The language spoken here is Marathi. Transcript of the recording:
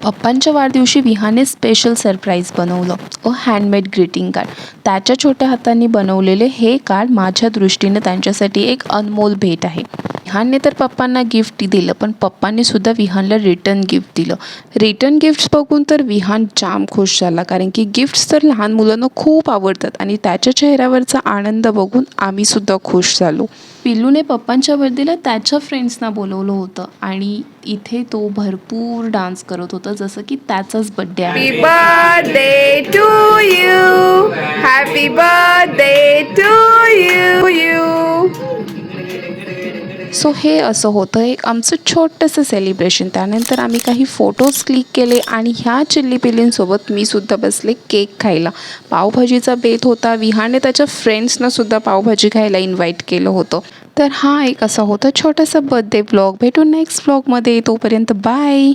पप्पांच्या वाढदिवशी विहाने स्पेशल सरप्राईज बनवलं, हँडमेड ग्रीटिंग कार्ड. त्याच्या छोट्या हातांनी बनवलेले हे कार्ड माझ्या दृष्टीने त्यांच्यासाठी एक अनमोल भेट आहे. विहानने तर पप्पांना गिफ्ट दिलं, पण पप्पांनी सुद्धा विहानला रिटर्न गिफ्ट दिलं. रिटर्न गिफ्ट्स बघून तर विहान जाम खुश झाला, कारण की गिफ्ट्स तर लहान मुलांना खूप आवडतात आणि त्याच्या चेहऱ्यावरचा आनंद बघून आम्ही सुद्धा खुश झालो. पिल्लूने पप्पांच्या बर्थडेला त्याच्या फ्रेंड्सना बोलवलं होतं आणि इथे तो भरपूर डान्स करत होता, जसं की त्याचाच बर्थडे आहे. Happy birthday to you. Happy birthday to you. So हे असं होतं एक आमचं छोटंसं सेलिब्रेशन. त्यानंतर आम्ही काही फोटोज क्लिक केले आणि ह्या चिल्ली पिल्लींसोबत मी सुद्धा बसले केक खायला. पावभाजीचा बेत होता. विहाने त्याच्या फ्रेंड्सना सुद्धा पावभाजी खायला इन्व्हाइट केलं होतं. तर हा एक असा होता छोटासा बर्थडे ब्लॉग. भेटू नेक्स्ट ब्लॉगमध्ये. तोपर्यंत बाय.